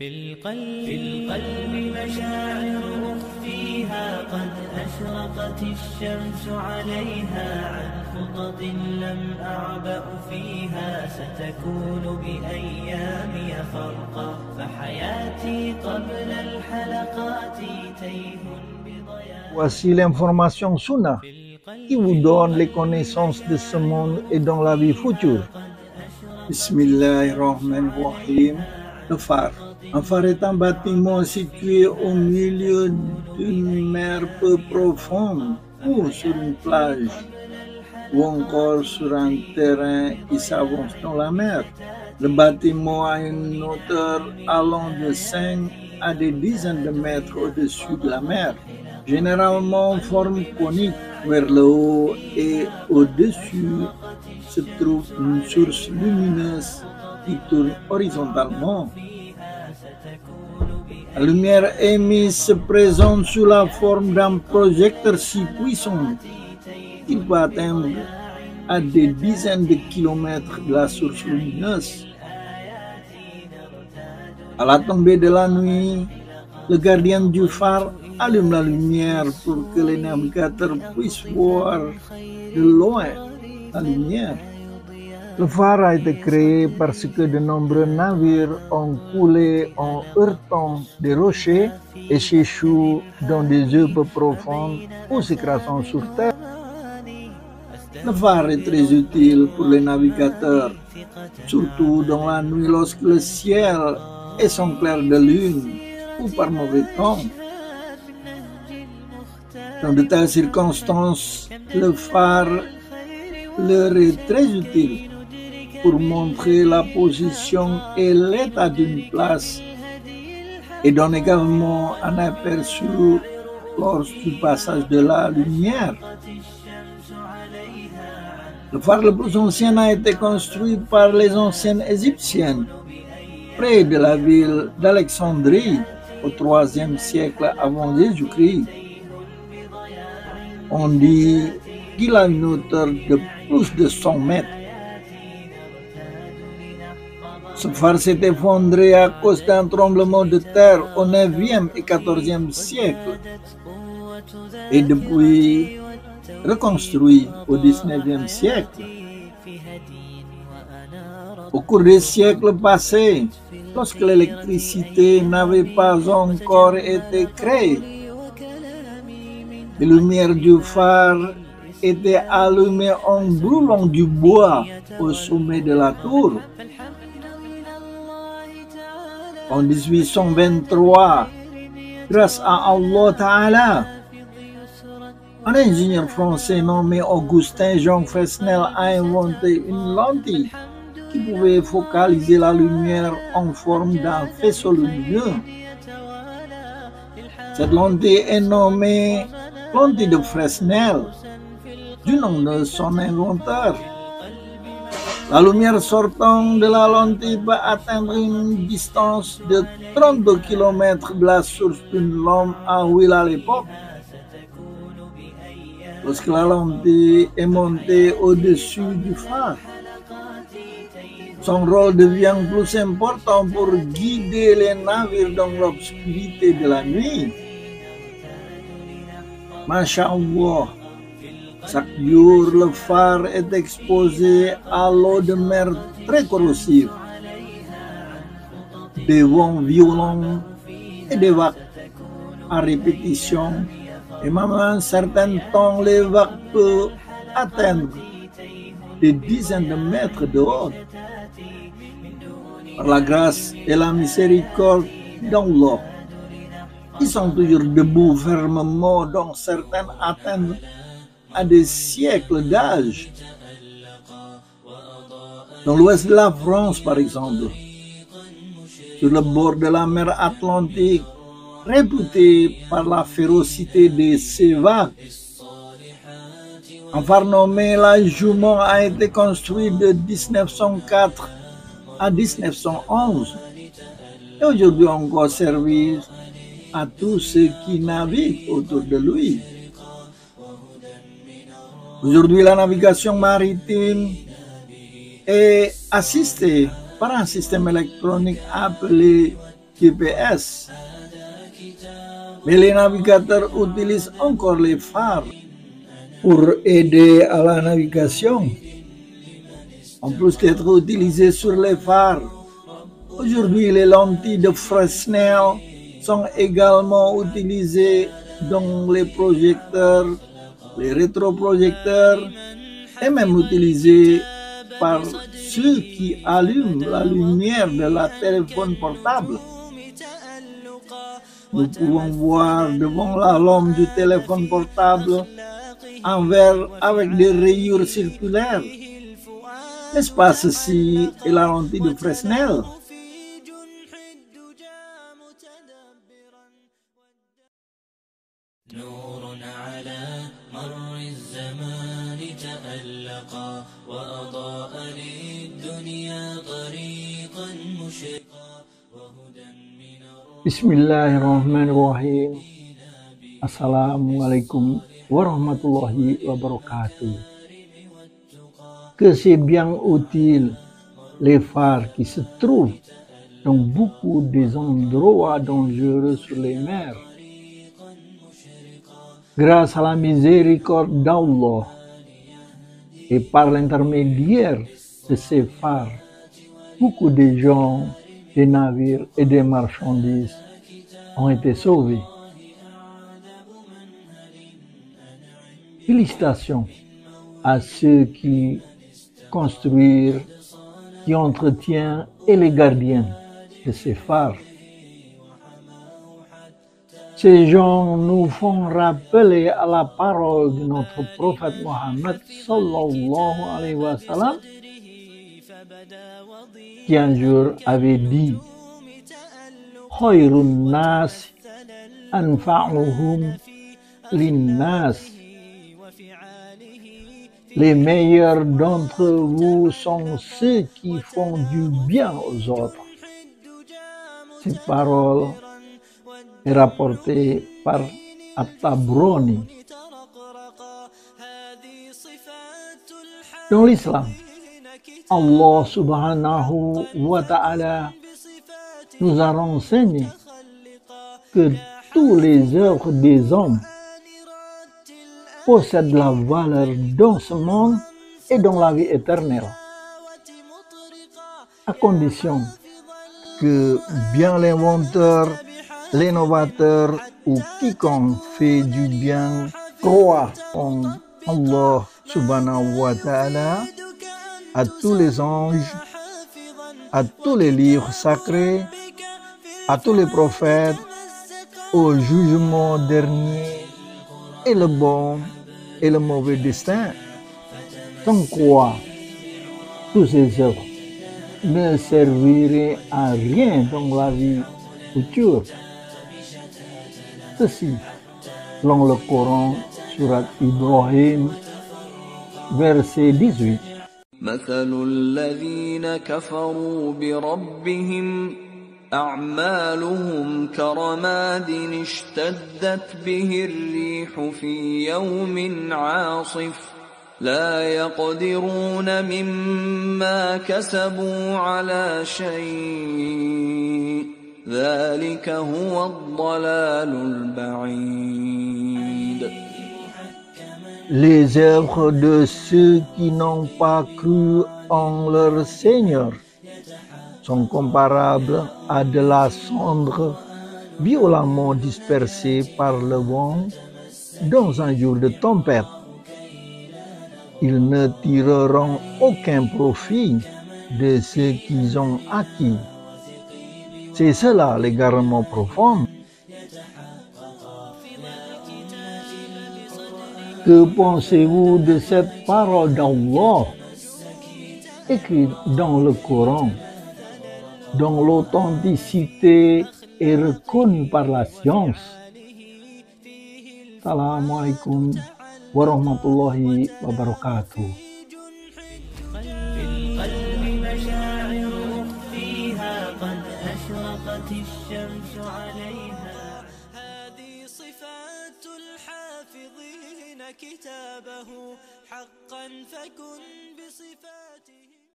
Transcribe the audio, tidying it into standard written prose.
في القلب مشاعر أخفيها قد أشرقت الشمس عليها عن خطط لم أعبأ فيها ستكون بأيامي خرقا فحياتي قبل الحلقات تيه بضياء. Voici l'information Sunna qui vous donne les connaissances de ce monde et dans la vie future. Bismillahirrahmanirrahim. Le phare. Un phare est un bâtiment situé au milieu d'une mer peu profonde ou sur une plage ou encore sur un terrain qui s'avance dans la mer. Le bâtiment a une hauteur allant de 5 à des dizaines de mètres au-dessus de la mer, généralement en forme conique. Vers le haut et au-dessus se trouve une source lumineuse qui tourne horizontalement. La lumière émise se présente sous la forme d'un projecteur si puissant qu'il peut atteindre à des dizaines de kilomètres de la source lumineuse. À la tombée de la nuit, le gardien du phare allume la lumière pour que les navigateurs puissent voir de loin la lumière. Le phare a été créé parce que de nombreux navires ont coulé en heurtant des rochers et s'échouent dans des eaux peu profondes ou s'écrasant sur terre. Le phare est très utile pour les navigateurs, surtout dans la nuit lorsque le ciel est sans clair de lune ou par mauvais temps. Dans de telles circonstances, le phare leur est très utile pour montrer la position et l'état d'une place et donne également un aperçu lors du passage de la lumière. Le phare le plus ancien a été construit par les anciennes égyptiennes près de la ville d'Alexandrie au IIIe siècle avant Jésus-Christ. On dit qu'il a une hauteur de plus de 100 mètres. Ce phare s'est effondré à cause d'un tremblement de terre au 9e et 14e siècle et depuis reconstruit au 19e siècle. Au cours des siècles passés, lorsque l'électricité n'avait pas encore été créée, les lumières du phare étaient allumées en brûlant du bois au sommet de la tour. En 1823, grâce à Allah Ta'ala, un ingénieur français nommé Augustin Jean Fresnel a inventé une lentille qui pouvait focaliser la lumière en forme d'un faisceau lumineux. Cette lentille est nommée lentille de Fresnel, du nom de son inventeur. La lumière sortant de la lentille peut atteindre une distance de 32 km de la source d'une lampe à huile à l'époque. Lorsque la lentille est montée au-dessus du phare, son rôle devient plus important pour guider les navires dans l'obscurité de la nuit. Masha'Allah, chaque jour le phare est exposé à l'eau de mer très corrosive, des vents violents et des vagues à répétition, et même à un certain temps les vagues peuvent atteindre des dizaines de mètres de haut. Par la grâce et la miséricorde d'Allah, ils sont toujours debout fermement, dont certains atteignent à des siècles d'âge. Dans l'ouest de la France, par exemple, sur le bord de la mer Atlantique, réputé par la férocité de ses vagues, un phare nommé La Jument a été construit de 1904 à 1911 et aujourd'hui encore service à tous ceux qui naviguent autour de lui. Aujourd'hui, la navigation maritime est assistée par un système électronique appelé GPS. Mais les navigateurs utilisent encore les phares pour aider à la navigation. En plus d'être utilisés sur les phares, aujourd'hui les lentilles de Fresnel sont également utilisées dans les projecteurs, les rétroprojecteurs, et même utilisées par ceux qui allument la lumière de la téléphone portable. Nous pouvons voir devant la lampe du téléphone portable un verre avec des rayures circulaires. N'est-ce pas ceci est la lentille de Fresnel? Bismillahirrahmanirrahim. Assalamualaikum warahmatullahi wabarakatuh. Que c'est bien utile les phares qui se trouvent dans beaucoup des endroits dangereux sur les mers. Grâce à la miséricorde d'Allah et par l'intermédiaire de ces phares, beaucoup de gens, des navires et des marchandises ont été sauvés. Félicitations à ceux qui construisent, qui entretiennent et les gardiens de ces phares. Ces gens nous font rappeler à la parole de notre prophète Mohammed sallallahu alayhi wa sallam, qui un jour avait dit Khairun nas anfa'uhum linnas. Les meilleurs d'entre vous sont ceux qui font du bien aux autres. Cette parole est rapportée par At-Tabrani. Dans l'islam, Allah subhanahu wa ta'ala nous a renseigné que toutes les œuvres des hommes possèdent la valeur dans ce monde et dans la vie éternelle, à condition que bien l'inventeur, l'innovateur ou quiconque fait du bien croit en Allah subhanahu wa ta'ala, à tous les anges, à tous les livres sacrés, à tous les prophètes, au jugement dernier et le bon et le mauvais destin, sans quoi tous ces œuvres ne serviraient à rien dans la vie future. Ceci, dans le Coran, surat Ibrahim, verset 18. مثل الذين كفروا بربهم أعمالهم كرماد اشتدت به الريح في يوم عاصف لا يقدرون مما كسبوا على شيء ذلك هو الضلال البعيد. Les œuvres de ceux qui n'ont pas cru en leur Seigneur sont comparables à de la cendre violemment dispersée par le vent dans un jour de tempête. Ils ne tireront aucun profit de ce qu'ils ont acquis. C'est cela l'égarement profond. Que pensez-vous de cette parole d'Allah écrite dans le Coran, dont l'authenticité est reconnue par la science? Assalamu alaikum warahmatullahi wabarakatuh. كتابه حقا فكن بصفاته